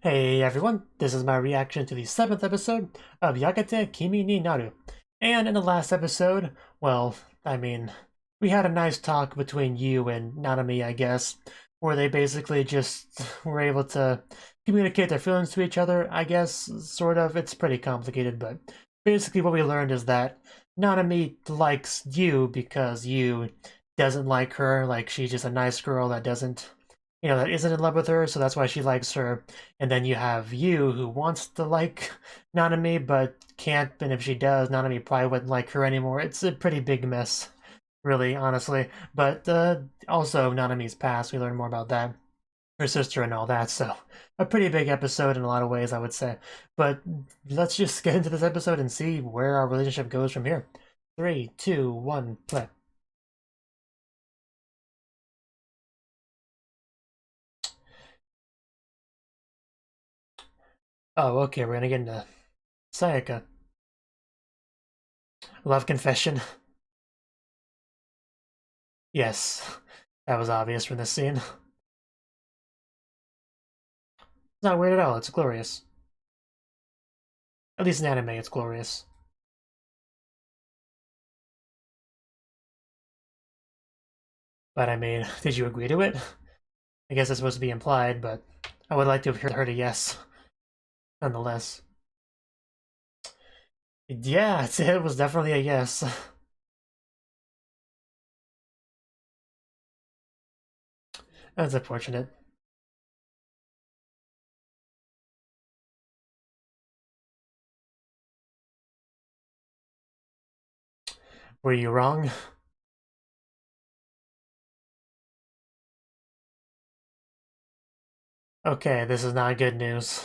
Hey everyone, this is my reaction to the 7th episode of Yagate Kimi ni Naru. And in the last episode, well, we had a nice talk between you and Nanami, I guess, where they basically just were able to communicate their feelings to each other, I guess, sort of. It's pretty complicated, but basically what we learned is that Nanami likes you because you doesn't like her, like she's just a nice girl that doesn't that isn't in love with her, so that's why she likes her. And then you have you, who wants to like Nanami, but can't, and if she does, Nanami probably wouldn't like her anymore. It's a pretty big mess, really, honestly. But also, Nanami's past, we learn more about that. Her sister and all that, so a pretty big episode in a lot of ways, I would say. But let's just get into this episode and see where our relationship goes from here. 3, 2, 1, play. Oh, okay, we're gonna get into Sayaka. Love confession. Yes, that was obvious from this scene. It's not weird at all, it's glorious. At least in anime, it's glorious. But I mean, did you agree to it? I guess it's supposed to be implied, but I would like to have heard a yes, nonetheless. Yeah, it was definitely a yes. That's unfortunate. Were you wrong? Okay, this is not good news.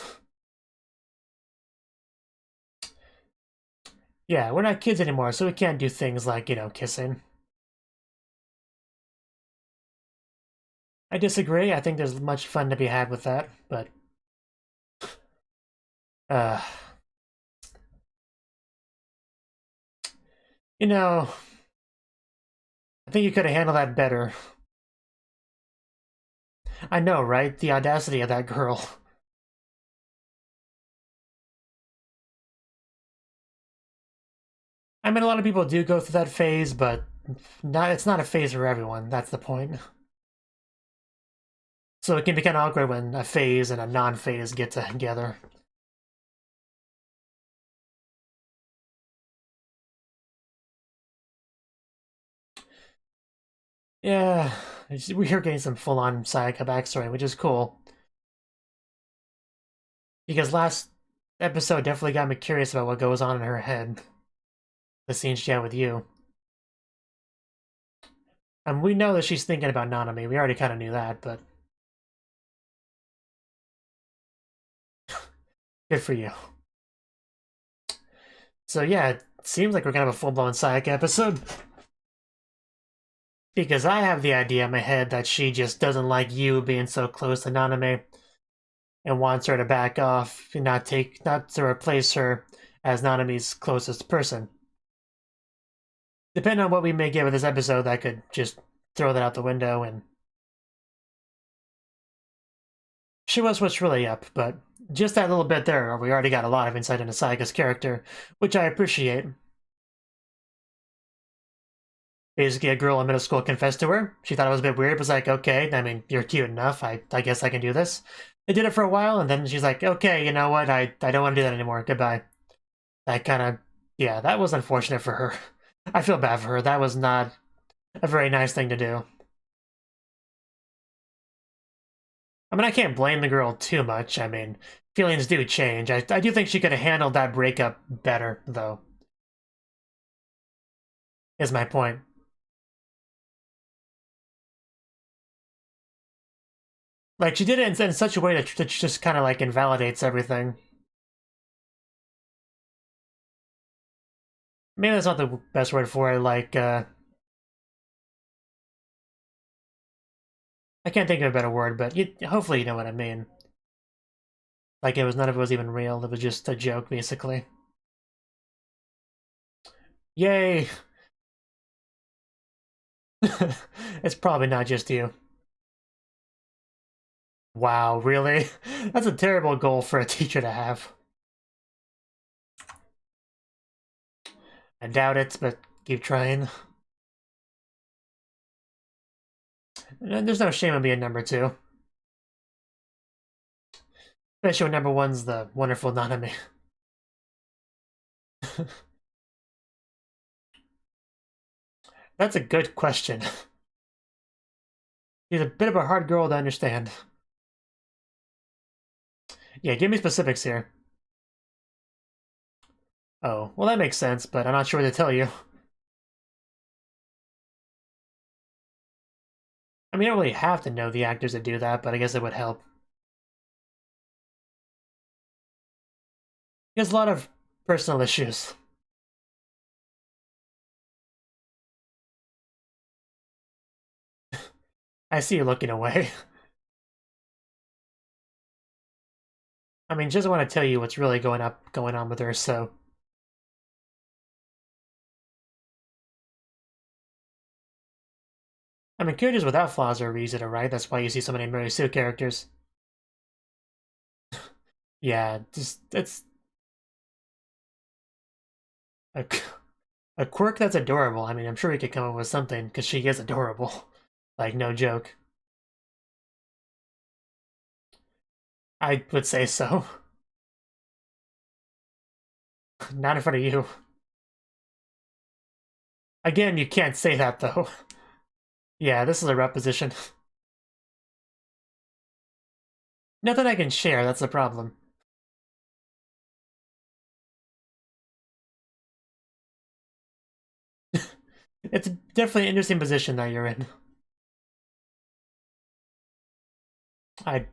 Yeah, we're not kids anymore, so we can't do things like, kissing. I disagree. I think there's much fun to be had with that, but uh you know, I think you could have handled that better. I know, right? The audacity of that girl. I mean, a lot of people do go through that phase, but it's not a phase for everyone. That's the point. So it can be kind of awkward when a phase and a non-phase get together. Yeah, we're getting some full-on Sayaka backstory, which is cool. Because last episode definitely got me curious about what goes on in her head. The scene she had with you. And we know that she's thinking about Nanami. We already kind of knew that, but good for you. So yeah, it seems like we're gonna have a full-blown Sayaka episode. Because I have the idea in my head that she just doesn't like you being so close to Nanami and wants her to back off and not to replace her as Nanami's closest person. Depending on what we may get with this episode, that could just throw that out the window and show us what's really up, but just that little bit there, we already got a lot of insight into Sayaka's character, which I appreciate. Basically, a girl in middle school confessed to her. She thought it was a bit weird, but was like, okay, I mean, you're cute enough. I guess I can do this. They did it for a while, and then she's like, okay, you know what? I don't want to do that anymore. Goodbye. That kind of, yeah, that was unfortunate for her. I feel bad for her. That was not a very nice thing to do. I mean, I can't blame the girl too much. I mean, feelings do change. I do think she could have handled that breakup better, though, is my point. Like, she did it in such a way that just kind of, like, invalidates everything. Maybe that's not the best word for it, like, I can't think of a better word, but hopefully you know what I mean. Like, none of it was even real, it was just a joke, basically. Yay! It's probably not just you. Wow, really? That's a terrible goal for a teacher to have. I doubt it, but keep trying. There's no shame in being number 2. Especially when number 1's the wonderful Nanami. That's a good question. She's a bit of a hard girl to understand. Yeah, give me specifics here. Oh, well that makes sense, but I'm not sure what to tell you. I mean, you don't really have to know the actors that do that, but I guess it would help. He has a lot of personal issues. I see you looking away. I mean, she doesn't want to tell you what's really going on with her, so... I mean, characters without flaws are a reason, right? That's why you see so many Mary Sue characters. Yeah, just, it's... A, a quirk that's adorable. I mean, I'm sure we could come up with something, because she is adorable. Like, no joke. I would say so. Not in front of you. Again, you can't say that, though. Yeah, this is a rep position. Nothing I can share, that's the problem. It's definitely an interesting position that you're in. I...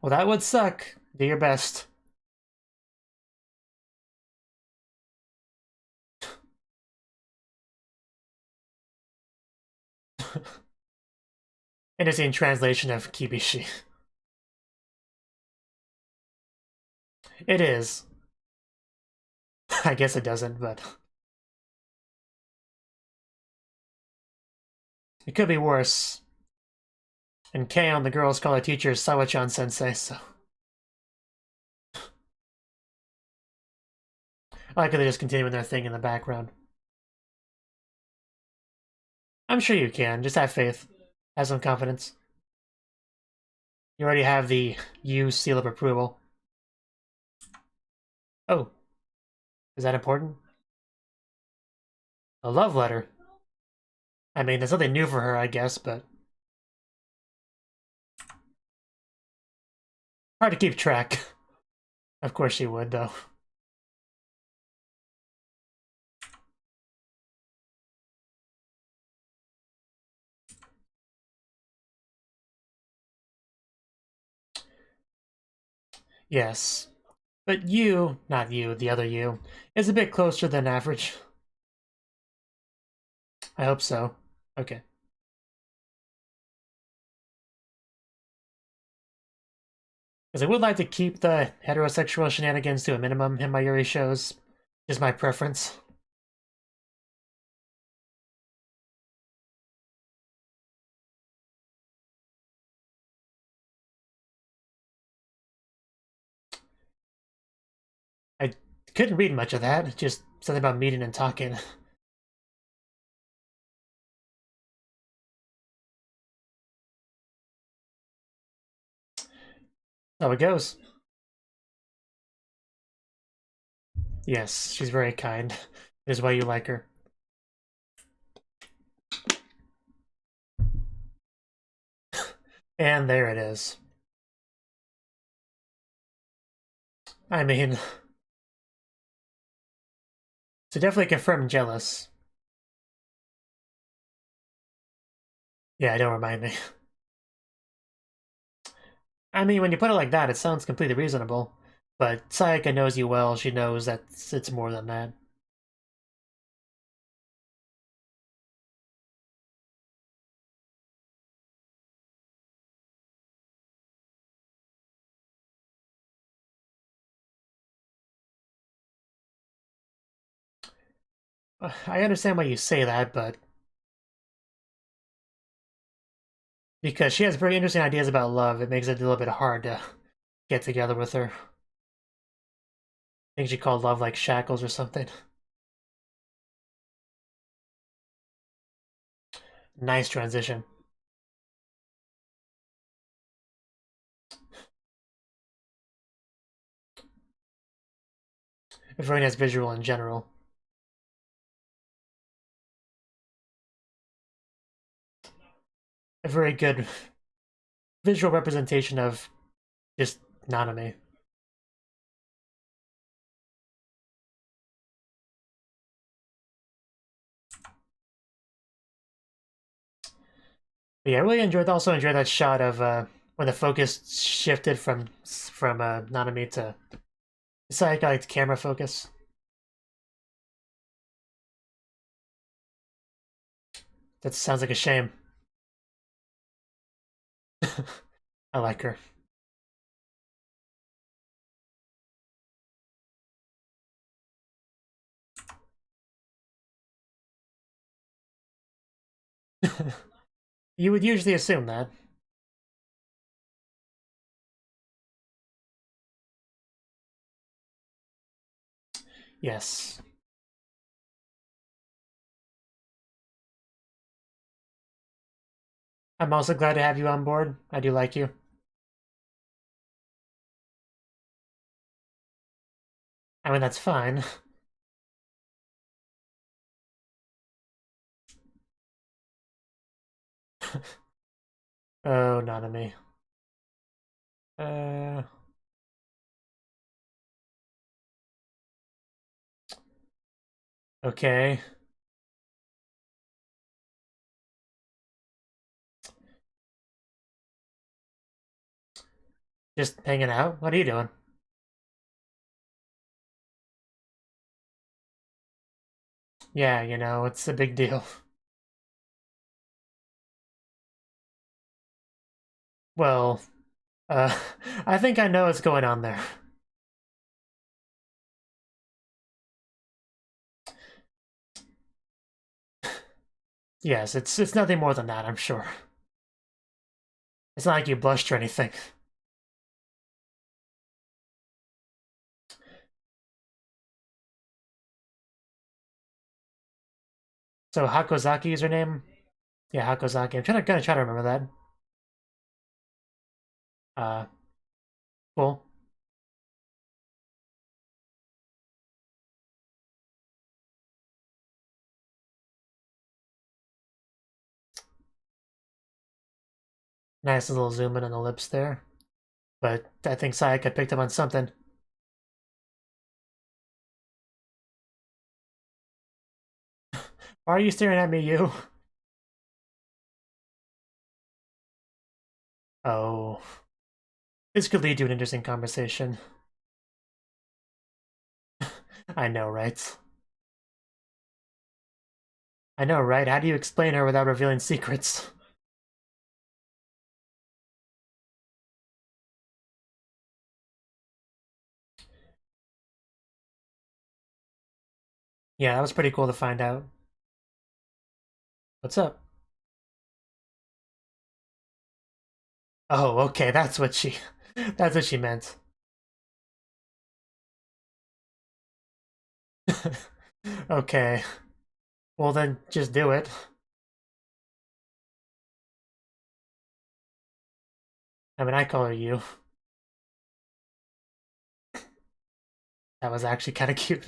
Well, that would suck. Do your best. Interesting translation of Kibishi. It is. I guess it doesn't, but... It could be worse. And K-on! The girls call the teacher Iwachan sensei, so... I like how they just continue with their thing in the background. I'm sure you can. Just have faith. Have some confidence. You already have the U seal of approval. Oh. Is that important? A love letter. I mean, there's nothing new for her, I guess, but... Hard to keep track. Of course she would, though. Yes. But you, not you, the other you, is a bit closer than average. I hope so. Okay. Because I would like to keep the heterosexual shenanigans to a minimum in my Yuri shows. Is my preference. I couldn't read much of that, just something about meeting and talking. How it goes. Yes, she's very kind. It is why you like her. And there it is. I mean... So definitely confirm jealous. Yeah, don't remind me. I mean, when you put it like that, it sounds completely reasonable. But Sayaka knows you well, she knows that it's more than that. I understand why you say that, but... Because she has very interesting ideas about love, it makes it a little bit hard to get together with her. I think she called love like shackles or something. Nice transition. A very nice visual in general. A very good visual representation of just Nanami. But yeah, I really also enjoyed that shot of when the focus shifted from Nanami to Sayaka, like the camera focus. That sounds like a shame. I like her. You would usually assume that. Yes. I'm also glad to have you on board. I do like you. I mean, that's fine. Oh, Nanami. Uh... Okay. Just hanging out? What are you doing? Yeah, you know, it's a big deal. Well, uh, I think I know what's going on there. Yes, it's nothing more than that, I'm sure. It's not like you blushed or anything. So Hakozaki is her name? Yeah, Hakozaki. I'm gonna try to remember that. Uh, cool. Nice little zoom in on the lips there. But I think Sayaka picked up on something. Why are you staring at me, you? Oh. This could lead to an interesting conversation. I know, right? I know, right? How do you explain her without revealing secrets? Yeah, that was pretty cool to find out. What's up? Oh, okay, that's what she... That's what she meant. Okay. Well then, just do it. I mean, I call her you. That was actually kind of cute.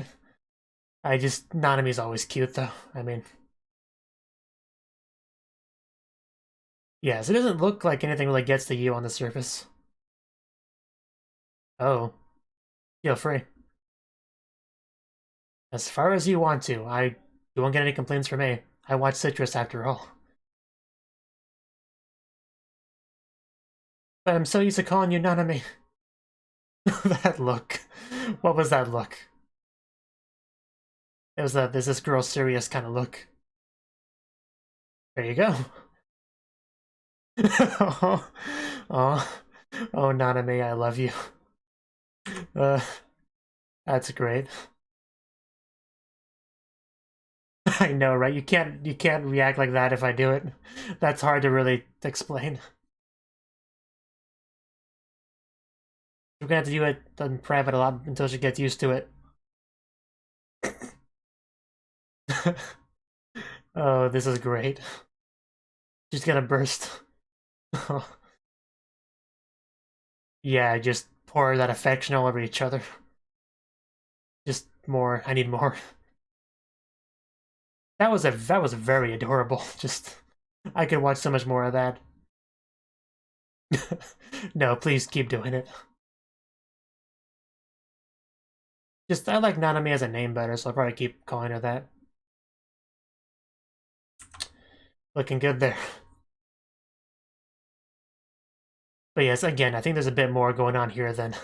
Nanami's always cute, though. I mean... Yes, it doesn't look like anything really gets to you on the surface. Oh. Feel free. As far as you want to. You won't get any complaints from me. I watch Citrus after all. But I'm so used to calling you Nanami. That look. What was that look? It was a, is this girl serious kind of look. There you go. Oh, oh, oh, Nanami, I love you. Uh, that's great. I know, right? You can't react like that if I do it. That's hard to really explain. We're gonna have to do it in private a lot until she gets used to it. Oh, this is great. She's gonna burst. Yeah, just pour that affection all over each other. Just more. I need more. That was very adorable. Just I could watch so much more of that. No, please keep doing it. Just I like Nanami as a name better, so I'll probably keep calling her that. Looking good there. But yes, again, I think there's a bit more going on here than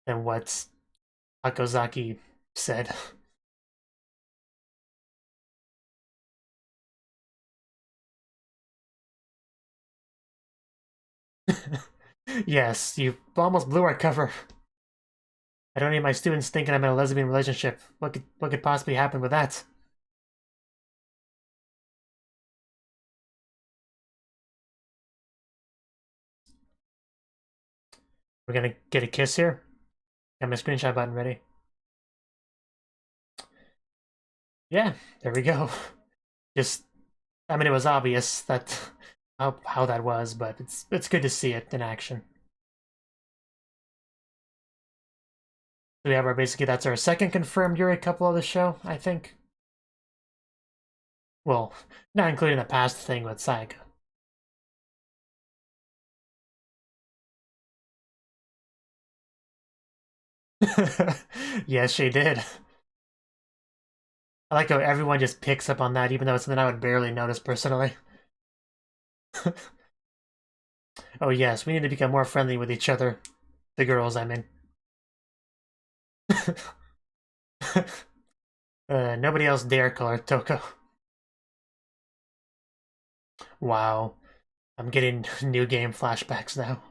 what Akozaki said. Yes, you almost blew our cover. I don't need my students thinking I'm in a lesbian relationship. What could possibly happen with that? We're gonna get a kiss here. Got my screenshot button ready. Yeah, there we go. Just, I mean, it was obvious that how that was, but it's good to see it in action. So we have our basically that's our second confirmed Yuri couple of the show, I think. Well, not including the past thing with Sayaka. Yes, she did. I like how everyone just picks up on that, even though it's something I would barely notice personally. Oh yes, we need to become more friendly with each other. The girls, I mean. Nobody else dare call her Toko. Wow. I'm getting new game flashbacks now.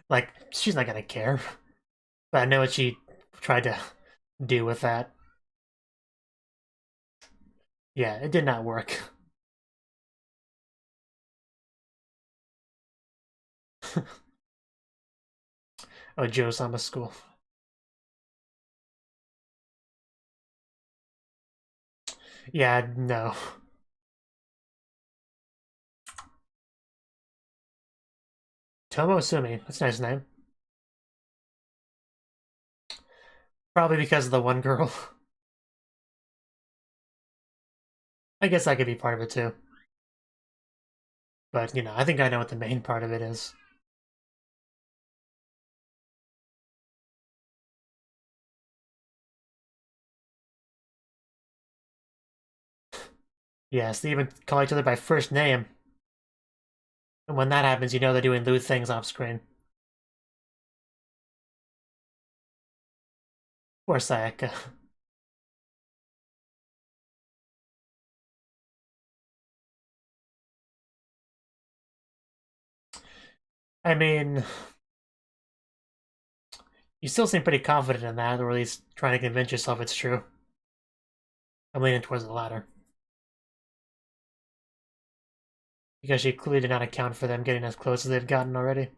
Like, she's not gonna care. But I know what she tried to do with that. Yeah, it did not work. Oh, Joe-sama school. Yeah, no. Tomo Sumi, that's a nice name. Probably because of the one girl. I guess that could be part of it too. But, I think I know what the main part of it is. Yes, they even call each other by first name. And when that happens, you know they're doing lewd things off screen. Poor Sayaka. I mean, you still seem pretty confident in that, or at least trying to convince yourself it's true. I'm leaning towards the latter. Because she clearly did not account for them getting as close as they've gotten already.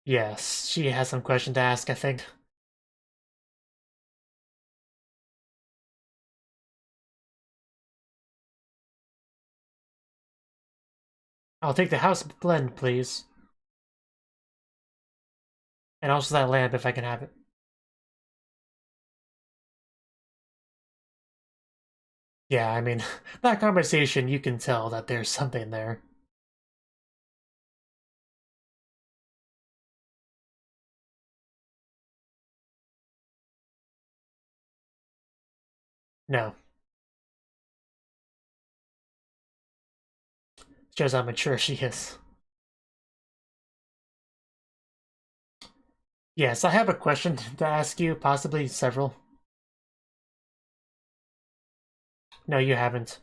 Yes, she has some question to ask, I think. I'll take the house blend, please. And also that lamp, if I can have it. Yeah, I mean, that conversation, you can tell that there's something there. No. Shows how mature she is. Yes, I have a question to ask you, possibly several. No, you haven't.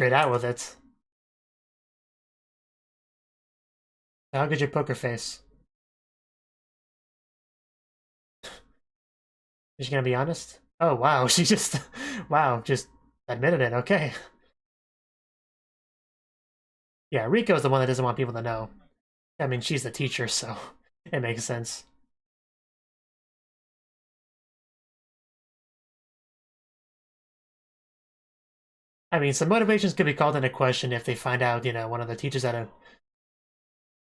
straight out with it. How good your poker face? Is she gonna be honest? Oh wow, she just wow, just admitted it, okay. Yeah, Rico's the one that doesn't want people to know. I mean, she's the teacher, so it makes sense. I mean, some motivations could be called into question if they find out, you know, one of the teachers at a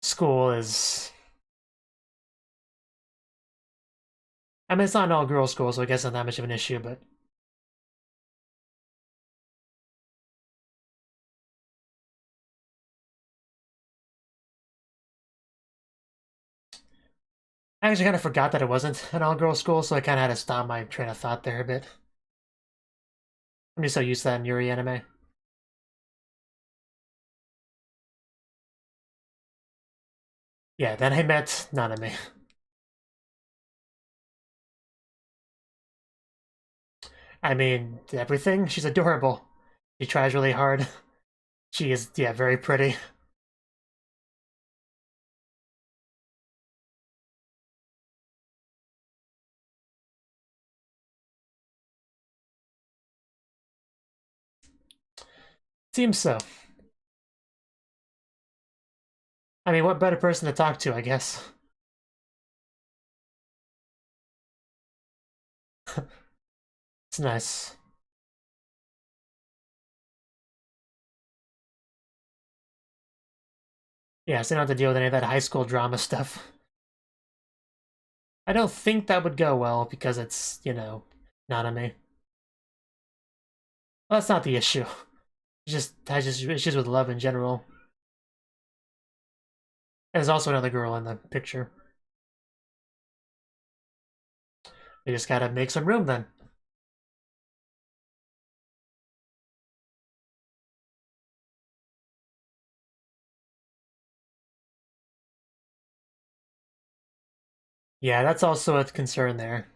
school is... I mean, it's not an all-girls school, so I guess it's not that much of an issue, but... I actually kind of forgot that it wasn't an all-girls school, so I kind of had to stop my train of thought there a bit. I'm just so used to that in Yuri anime. Yeah, then I met Nanami. I mean, everything. She's adorable. She tries really hard. She is, yeah, very pretty. Seems so. I mean, what better person to talk to, I guess. It's nice. Yeah, so I don't have to deal with any of that high school drama stuff. I don't think that would go well because it's, you know, Nanami. Well, that's not the issue. Has just issues with love in general. And there's also another girl in the picture. We just gotta make some room then. Yeah, that's also a concern there.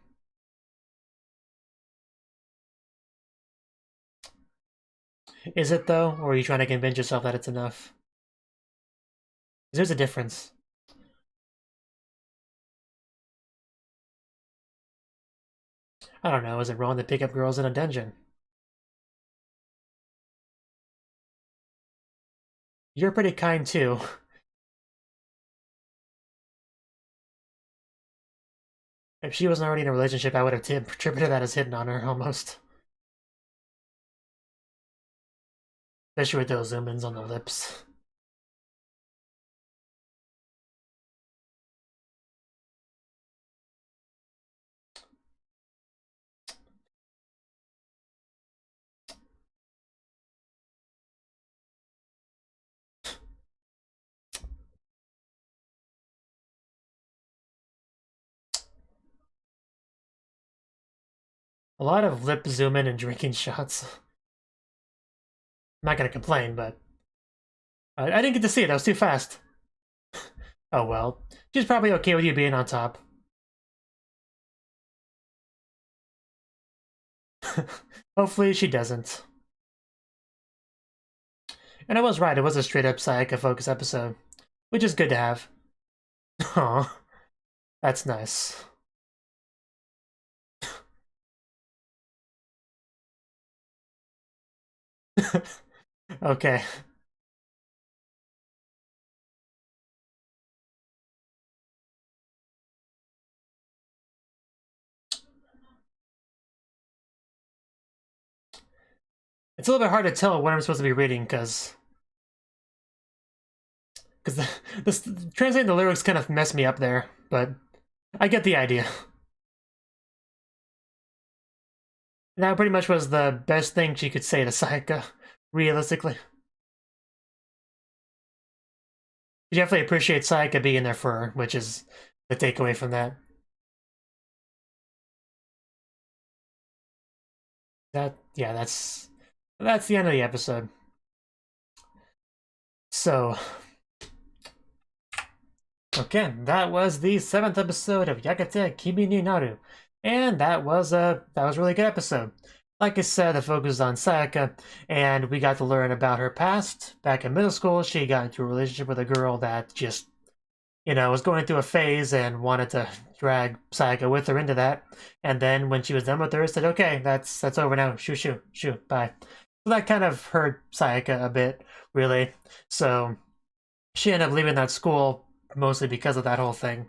Is it though? Or are you trying to convince yourself that it's enough? There's a difference. I don't know, is it wrong to pick up girls in a dungeon? You're pretty kind too. If she wasn't already in a relationship, I would have interpreted that as hitting on her, almost. Especially with those zoom-ins on the lips. A lot of lip zoom-in and drinking shots. I'm not gonna complain, but... I didn't get to see it, I was too fast. Oh well. She's probably okay with you being on top. Hopefully she doesn't. And I was right, it was a straight-up Sayaka focus episode. Which is good to have. Aw. That's nice. Okay. It's a little bit hard to tell what I'm supposed to be reading, because translating the lyrics kind of messed me up there, but I get the idea. That pretty much was the best thing she could say to Sayaka, realistically. You definitely appreciate Sayaka being there for her, which is the takeaway from that. Yeah, that's the end of the episode. So, okay, that was the 7th episode of Yagate Kimi ni Naru. And that was a really good episode. like I said, the focus is on Sayaka, and we got to learn about her past. Back in middle school, she got into a relationship with a girl that just, was going through a phase and wanted to drag Sayaka with her into that. And then when she was done with her, said, okay, that's over now. Shoo, bye. So that kind of hurt Sayaka a bit, really. So she ended up leaving that school mostly because of that whole thing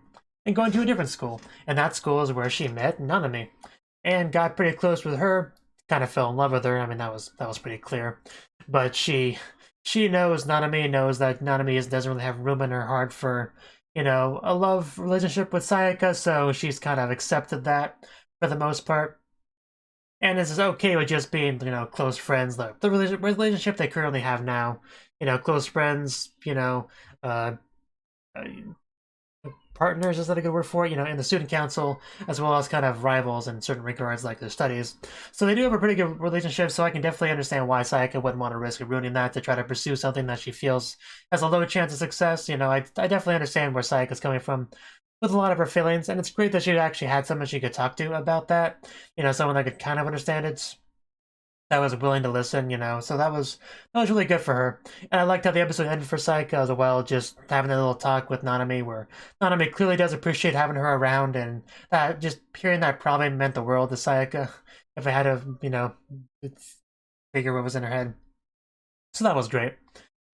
and going to a different school. And that school is where she met Nanami and got pretty close with her. Kind of fell in love with her. I mean, that was pretty clear. But she knows Nanami, knows that Nanami doesn't really have room in her heart for, a love relationship with Sayaka, so she's kind of accepted that for the most part. And is okay with just being, close friends. The relationship they currently have now, close friends, uh, partners, is that a good word for it? In the student council, as well as kind of rivals in certain regards, like their studies. So they do have a pretty good relationship, so I can definitely understand why Sayaka wouldn't want to risk ruining that to try to pursue something that she feels has a low chance of success. I definitely understand where Sayaka's coming from with a lot of her feelings, and it's great that she actually had someone she could talk to about that. Someone that could kind of understand it, that was willing to listen, so that was really good for her. And I liked how the episode ended for Sayaka as well, just having a little talk with Nanami, where Nanami clearly does appreciate having her around, and that just hearing that probably meant the world to Sayaka if I had to, figure what was in her head. So that was great.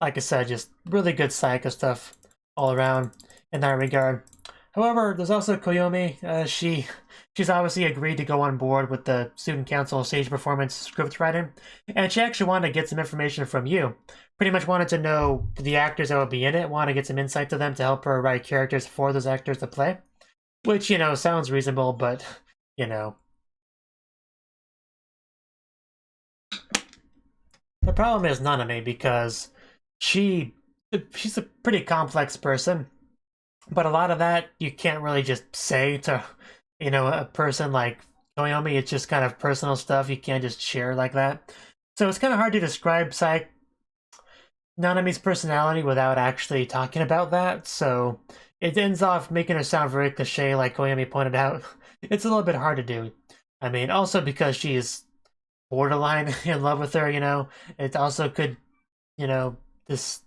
Like I said, just really good Sayaka stuff all around in that regard. However, there's also Koyomi. She's obviously agreed to go on board with the student council stage performance script writing, and she actually wanted to get some information from you. Pretty much wanted to know the actors that would be in it, wanted to get some insight to them to help her write characters for those actors to play. Which, sounds reasonable, but, The problem is Nanami, because she's a pretty complex person. But a lot of that you can't really just say to, a person like Koyomi. It's just kind of personal stuff you can't just share like that. So it's kind of hard to describe Nanami's personality without actually talking about that. So it ends off making her sound very cliche, like Koyomi pointed out. It's a little bit hard to do. I mean, also because she's borderline in love with her, it also could, this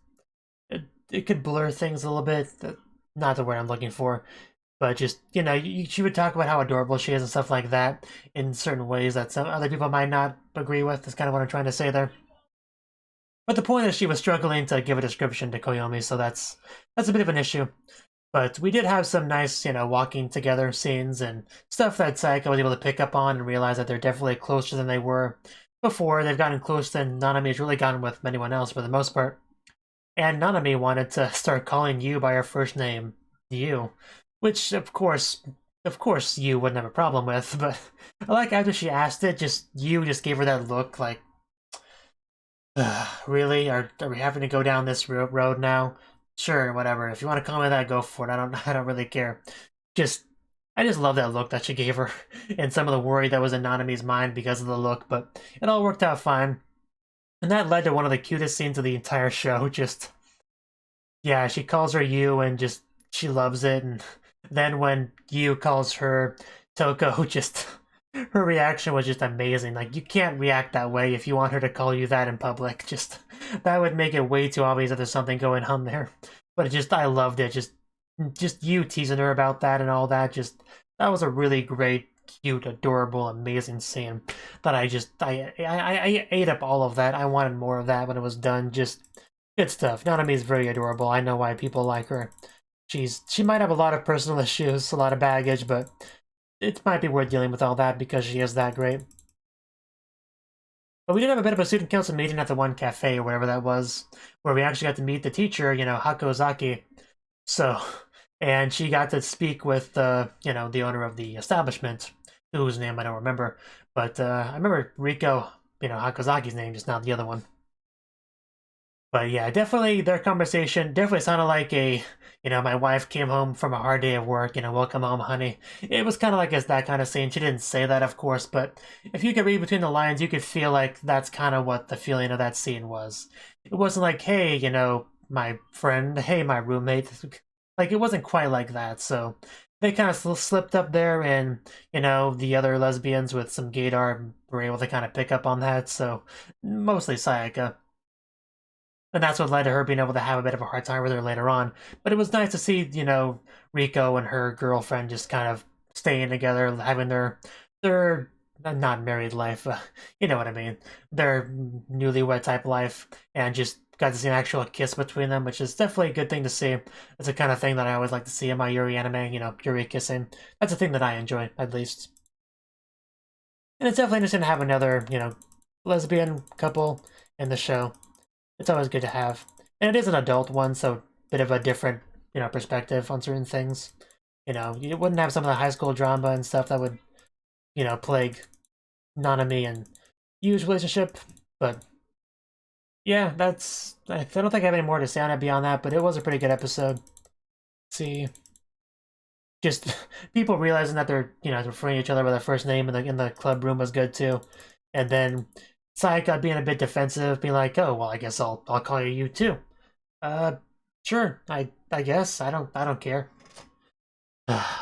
it could blur things a little bit. Not the word I'm looking for, but just, she would talk about how adorable she is and stuff like that in certain ways that some other people might not agree with. That's kind of what I'm trying to say there. But the point is she was struggling to give a description to Koyomi, so that's a bit of an issue. But we did have some nice, walking together scenes and stuff that Sayaka was able to pick up on and realize that they're definitely closer than they were before. They've gotten closer than Nanami has really gotten with anyone else for the most part. And Nanami wanted to start calling you by her first name, you, which of course you wouldn't have a problem with. But I like after she asked it, you just gave her that look like, really? Are we having to go down this road now? Sure, whatever. If you want to call me that, go for it. I don't really care. I just love that look that she gave her, and some of the worry that was in Nanami's mind because of the look. But it all worked out fine. And that led to one of the cutest scenes of the entire show. Yeah, she calls her you, and she loves it. And then when you calls her Toko, her reaction was just amazing. Like, you can't react that way if you want her to call you that in public. That would make it way too obvious that there's something going on there. But I loved it. Just you teasing her about that and all that. That was a really great, cute, adorable, amazing scene that I ate up all of that. I wanted more of that when it was done. Just good stuff. Nanami is very adorable. I know why people like her. She might have a lot of personal issues, a lot of baggage, but it might be worth dealing with all that because she is that great. But we did have a bit of a student council meeting at the one cafe or whatever that was, where we actually got to meet the teacher, Hakozaki. So, and she got to speak with the owner of the establishment, whose name I don't remember, but I remember Riko, Hakozaki's name, just not the other one. But yeah, definitely their conversation definitely sounded like my wife came home from a hard day of work, welcome home, honey. It was kind of like that kind of scene. She didn't say that, of course, but if you could read between the lines, you could feel like that's kind of what the feeling of that scene was. It wasn't like, hey, my friend, hey, my roommate. Like, it wasn't quite like that, so they kind of slipped up there, and the other lesbians with some gaydar were able to kind of pick up on that. So mostly Sayaka. And that's what led to her being able to have a bit of a hard time with her later on. But it was nice to see, Rico and her girlfriend just kind of staying together, having their not married life, you know what I mean, their newlywed type life, and just got to see an actual kiss between them, which is definitely a good thing to see. It's the kind of thing that I always like to see in my Yuri anime, Yuri kissing. That's a thing that I enjoy, at least. And it's definitely interesting to have another, lesbian couple in the show. It's always good to have. And it is an adult one, so a bit of a different, perspective on certain things. You wouldn't have some of the high school drama and stuff that would, plague Nanami and Yu's relationship. But yeah, I don't think I have any more to say on it beyond that, but it was a pretty good episode. See, just people realizing that they're, referring to each other by their first name in the club room was good too. And then Sayaka being a bit defensive, being like, "Oh, well, I guess I'll call you too." Sure. I guess I don't care.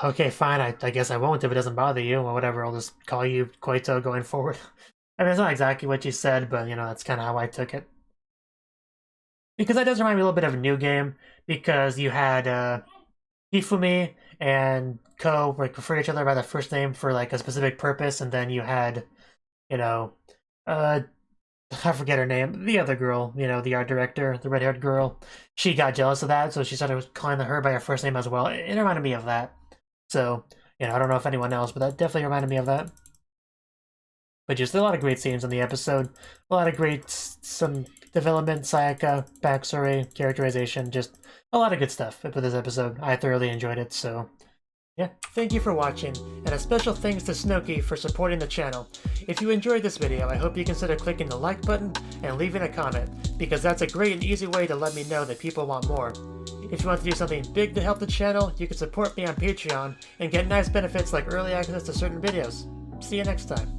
Okay, fine. I guess I won't if it doesn't bother you or whatever. I'll just call you Koito going forward. I mean, it's not exactly what you said, but that's kind of how I took it. Because that does remind me a little bit of a new game, because you had Hifumi and Ko refer to each other by their first name for like a specific purpose, and then you had, I forget her name, the other girl, the art director, the red-haired girl. She got jealous of that, so she started calling her by her first name as well. It reminded me of that. So, I don't know if anyone else, but that definitely reminded me of that. But just a lot of great scenes in the episode. A lot of great, some development, Sayaka, backstory, characterization, just a lot of good stuff with this episode. I thoroughly enjoyed it, so yeah. Thank you for watching, and a special thanks to Cnouki for supporting the channel. If you enjoyed this video, I hope you consider clicking the like button and leaving a comment, because that's a great and easy way to let me know that people want more. If you want to do something big to help the channel, you can support me on Patreon and get nice benefits like early access to certain videos. See you next time.